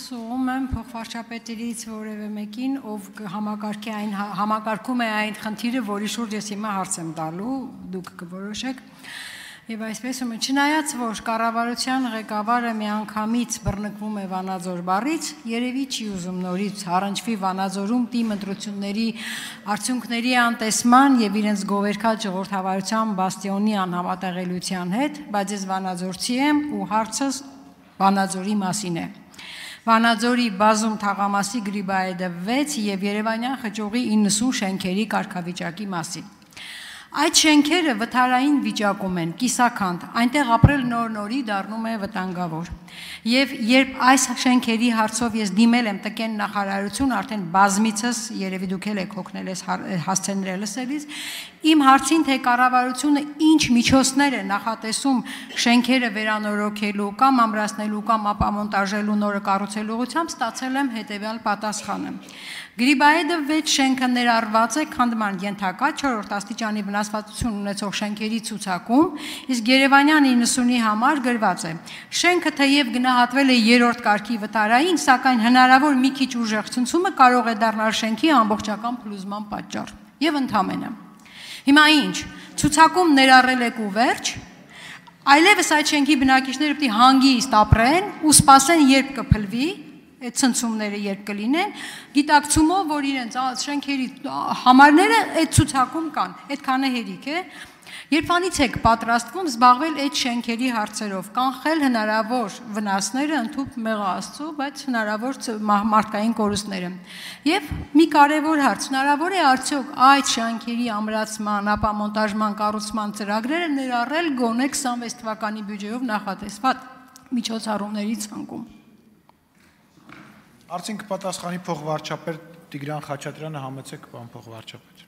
Եվս ուղում եմ փոխվարչապետերից որևէ մեկին, ով համակարգում է այն խնդիրը, որի շուրջ ես հիմա հարց եմ տալու, դուք կորոշեք։ Եվ այսպես ում չնայած, որ կառավարության ղեկավարը միանգամից բռնկվում է Վանաձոր բառից, երևի չի ուզում նորից առնչվի Վանաձորում թիմ ընտրությունների արդյունքների անտեսման եւ իրենց գովերքած ժողովրդավարության բաստիոնի անհամատեղելիության հետ, բայց ես Վանաձորցի եմ ու հարցս Վանաձորի մասին է։ Վանաձորի բազում թաղամասի Գրիբաեդը 6 եւ Երևանյան խճուղի 90 շենքերի կարգավիճակի մասին։ Այդ շենքերը վթարային վիճակում են, կիսաքանդ, այնտեղ ապրել նոր-նորի դառնում է վտանգավոր։ Եվ երբ այս շենքերի հարցով ես դիմել եմ տկեն նախարարություն, արդեն բազմիցս երևի դուք եք հոգնել ես հասցեներ լսելիս, իմ հարցին թե կառավարությունը ինչ միջոցներ է նախատեսում շենքերը վերանորոգելու կամ ամրացնելու կամ ապամոնտաժելու նորը կառուցելու ուղղությամբ ստացել եմ հետևյալ պատասխանը։ Գրիբաեդը 6 շենքը ներառված է քանդման ենթակա 4-րդ աստիճանի վնասվածություն ունեցող շենքերի ցուցակում, իսկ Երևանյան 90-ի համար գրված է. շենքը թեև գնահատվել է 3-րդ կարգի վթարային, սակայն հնարավոր մի քիչ ուժեղ ցնցումը կարող է դառնալ շենքի ամբողջական փլուզման պատճառ։ Եվ ընդհանրապես հիմա ինչ, ցուցակում ներառել եք ու վերջ, այլևս այդ շենքի բնակիչները պետք է հանգիստ ապրեն ու սպասեն, երբ կփլվի, այդ ցնցումները երբ կլինեն, գիտակցումով, որ իրենց շենքերի համարները այդ ցուցակում կան, այդքանը հերիք է, երբանից եք պատրաստվում զբաղվել այդ շենքերի հարցերով, կանխել հնարավոր վնասները, ընդհուպ մեղա Աստծո, բայց հնարավոր մարդկային կորուստները։ Եվ մի կարևոր հարց, հնարավոր է արդյոք այդ շենքերի ամրացման, ապամոնտաժման, կառուցման ծրագրերը ներառել գոնե 26 թվականի բյուջեով նախատեսված միջոցառումների ցանկում։ Արդեն կպատասխանի փոխվարչապետ Տիգրան Խաչատրյանը, համեցեք պարոն փոխվարչապետ։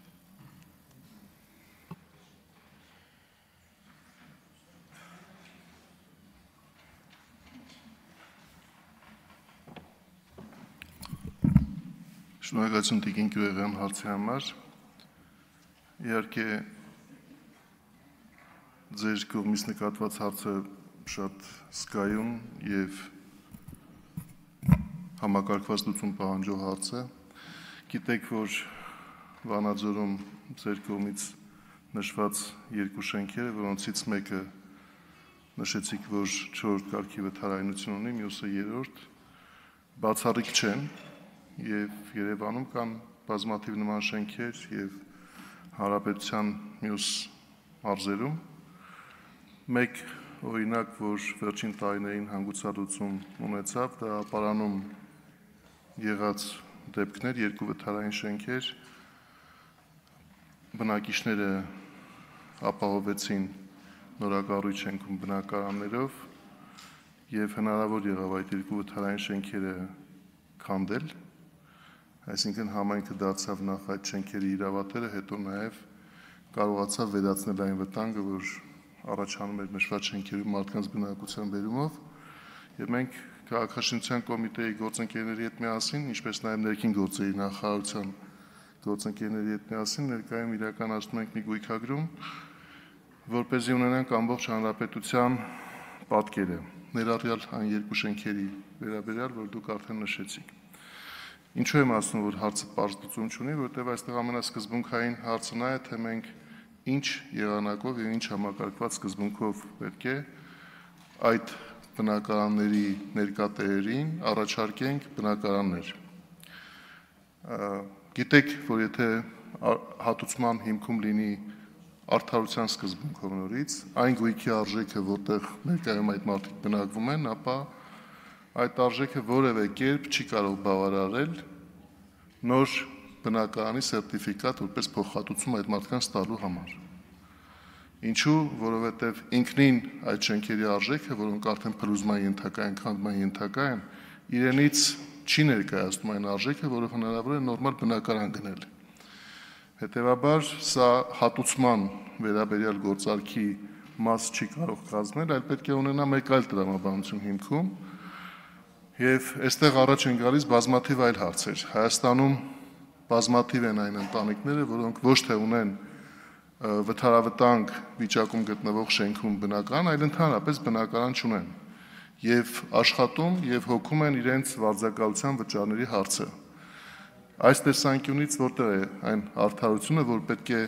Շնորհակալություն Տիկին Գյուղյան հարցի համար։ Իհարկե ձեր կողմից նկատված հարցը շատ զգայուն եւ համակարգված լուծում պահանջող հարց է։ Գիտեք, որ Վանաձորում ձեր կողմից նշված 2 շենքերը, որոնցից մեկը նշեցիք, որ 4-րդ կարգի վթարայնություն ունի, մյուսը 3-րդ, բացառիկ չեն եւ Երևանում կան բազմաթիվ նման շենքեր եւ հանրապետության մյուս մարզերում։ Մեկ օրինակ, որ վերջին տարիներին հանգուցալուծում ունեցավ, դա Ապարանում եղած դեպքներ, 2 վթարային շենքեր, բնակիչները ապահովեցին նորակառույց շենքում բնակարաններով եւ հնարավոր եղավ այդ 2 վթարային շենքերը քանդել, այսինքն համայնքը դարձավ նախ այդ շենքերի իրավատերը, հետո նաեւ կարողացավ վերացնել այն վտանգը, որ առաջանում էր նշված շենքերում մարդկանց բնակության բերումով, եւ մենք քաղաքաշինության կոմիտեի գործընկերների հետ միասին, ինչպես նաեւ ներքին գործերի նախարարության գործընկերների հետ միասին ներկայում իրականացնում ենք մի գույքագրում, որպեսզի ունենանք ամբողջ հանրապետության պատկերը, ներառյալ այն 2 շենքերի վերաբերյալ, որ դուք արդեն նշեցիք։ Ինչու եմ ասում, որ հարցը պարզ լուծում չունի, որտեղ այստեղ ամենասկզբունքային հարցը նա է, թե մենք ինչ եղանակով եւ ինչ համակարգված սկզբունքով պետք է այդ բնակարանների ներկատերերին առաջարկենք բնակարաններ։ Գիտեք, որ եթե հատուցման հիմքում լինի արդարության սկզբունքով նորից, այն գույքի արժեքը, որտեղ ներկայում այդ մարդիկ բնակվում են, ապա այդ արժեքը որևէ կերպ չի կարող բավարարել նոր բնակարանի սերտիֆիկատ որպես փոխհատուցում այդ մարդկանց տալու համար։ Ինչու, որովհետև ինքնին այդ շենքերի արժեքը, որոնք արդեն փլուզման ենթակա են, քանդման ենթակա են, իրենից չի ներկայացնում այն արժեքը, որով հնարավոր է նորմալ բնակարան գնել։ Հետևաբար սա հատուցման վերաբերյալ գործարքի մաս չի կարող կազմել, այլ պետք է ունենա մեկ այլ տրամաբանություն հիմքում, եւ այստեղ առաջ են գալիս բազմաթիվ այլ հարցեր։ Հայաստանում բազմաթիվ են այն ընտանիքները, որոնք ոչ թե ունեն վթարավտանգ վիճակում գտնվող շենքում բնակարան, այլ ընդհանրապես բնակարան չունեն։ եւ աշխատում եւ հոգում են իրենց վարձակալության վճարների հարցը։ Այս տեսանկյունից որտեղ է այն արդարությունը, որ պետք է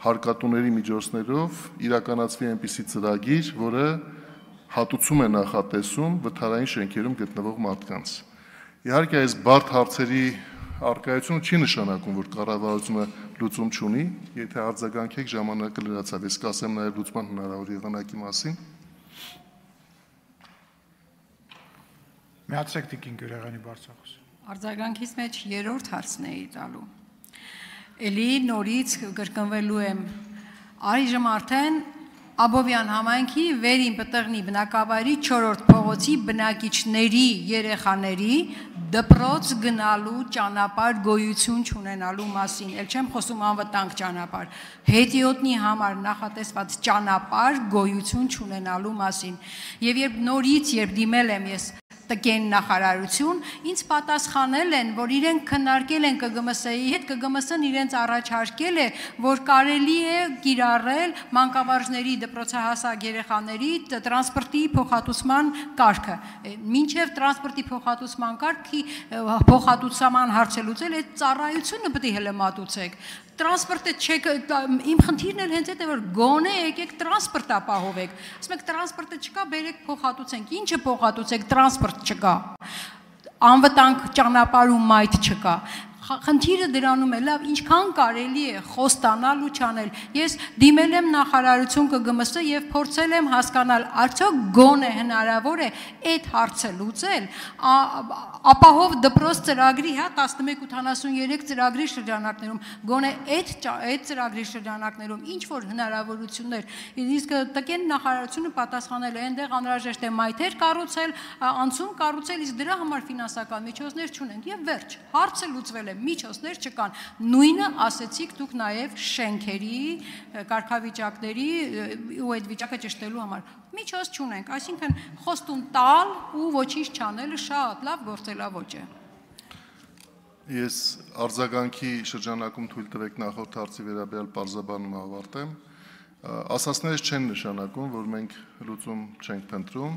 հարկատուների միջոցներով իրականացվի այնպիսի ծրագիր, որը հատուցում է նախատեսում վթարային շենքերում գտնվող մարդկանց։ Իհարկե այս բարդ հարցերի արկայությունը չի նշանակում, որ կառավարությունը լուծում չունի, եթե արձագանքեք ժամանակը լրացավ, ես կասեմ նաև լուծման հնարավոր եղանակի մասին։ Միացրեք Տիկին Գյուրեղյանի բարձրախոս։ Արձագանքից մեջ երրորդ հարցն էի տալու։ Էլի նորից կրկնվելու եմ, այժմ արդեն Աբովյան համայնքի վերին պտղնի բնակավայրի 4-րդ փողոցի բնակիչների երեխաների դպրոց գնալու ճանապարհ գոյություն չունենալու մասին, ել չեմ խոսում անվտանգ ճանապարհ, հետիոտնի համար նախատեսված ճանապարհ գոյություն չունենալու մասին։ Եվ երբ դիմել եմ ես տկեն նախարարություն, ինձ պատասխանել են, որ իրենք քննարկել են ԿԳՄՍ-ի հետ, ԿԳՄՍ-ն իրենց առաջարկել է, որ կարելի է կիրառել մանկավարժների դպրոցահասակ երեխաների տրանսպորտի փոխհատուցման կարգը։ Մինչև տրանսպորտի փոխհատուցման կարգի փոխհատուցման հարցը լուծել, այդ ծառայությունը պետք է հələ մատուցեք։ Տրանսպորտը չեք, իմ խնդիրն էլ հենց այդ է, որ գոնե եկեք տրանսպորտ ապահովեք։ Ասում եք տրանսպորտը չկա, բերեք փոխհատուցենք։ Ինչը փոխհատուցեք, տրանսպորտ չկա։ Անվտանգ ճանապարհ ու մայթ չկա։ Խնդիրը դրանում է, լավ, ինչքան կարելի է խոստանալ ու չանել։ Ես դիմել եմ նախարարություն ԿԳՄՍ եւ փորձել եմ հասկանալ, արդյոք գոնե հնարավոր է այդ հարցը լուծել, ապահով դպրոց ծրագրի, 1183 ծրագրի շրջանակներում, գոնե այդ ծրագրի շրջանակներում ինչ որ հնարավորություններ, իսկ տկեն նախարարությունը պատասխանել է, այնտեղ անհրաժեշտ է մայթեր կառուցել, անցում կառուցել, իսկ դրա համար ֆինանսական միջոցներ չունենք եւ վերջ, հարցը լուծվել է, միջոցներ չկան։ Նույնը ասեցիք դուք նաև շենքերի, կարգավիճակների ու այդ վիճակը ճշտելու համար։ Միջոց չունենք, այսինքն խոստում տալ ու ոչինչ չանելը շատ լավ գործելավոճ է։ Ես արձագանքի շրջանակում թույլ տվեք նախորդ հարցի վերաբերյալ պարզաբանումը ավարտեմ։ Ասածներս չեն նշանակում, որ մենք լուծում չենք փնտրում։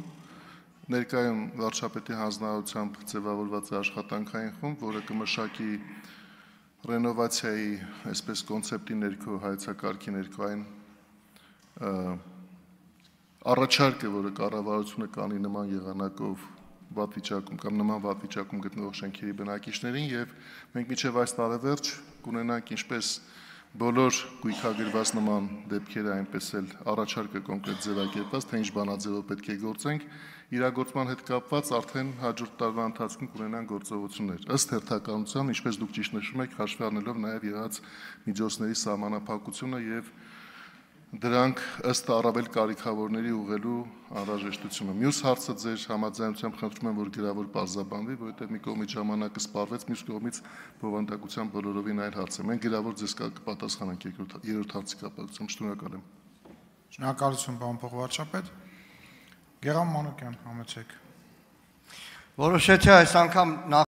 Ներկայում վարչապետի հանձնարարությամբ ձևավորված է աշխատանքային խումբ, որը կմշակի ռենովացիայի, այսպես կոնցեպտի ներքո, հայեցակարգի ներքո այն առաջարկը, որը կառավարությունը կանի նման եղանակով վատ վիճակում կամ նման վատ վիճակում գտնվող շենքերի բնակիչներին, եւ մենք մինչև այս տարեվերջ կունենանք ինչպես բոլոր գույքագրված նման դեպքերը, այնպես էլ առաջարկը կոնկրետ ձևակերպված, թե ինչ բանաձևով պետք է գործենք, իրագործման հետ կապված արդեն հաջորդ տարվա ընթացքում կունենան գործողություններ։ Ըստ հերթականության, ինչպես դուք ճիշտ նշում եք, հաշվի առնելով նաև եղած միջոցների սահմանափակությունը եւ դրանք ըստ առավել կարիքավորների ուղղելու անհրաժեշտությունը։ Մյուս հարցը ձեր համաձայնությամբ խնդրում եմ, որ գրավոր պարզաբանվի, որովհետև մի կողմից ժամանակը սպառվեց, մյուս կողմից բովանդակության բոլորովին այլ հարց է։ Մենք գրավոր ձեզ կպատասխանենք երրորդ հարցի կապակցությամբ։ Շնորհակալ եմ։ Շնորհակալություն, պարոն փոխվարչապետ։ Գերամ Մանուկյան, համեցեք։ Որոշեցի այս անգամ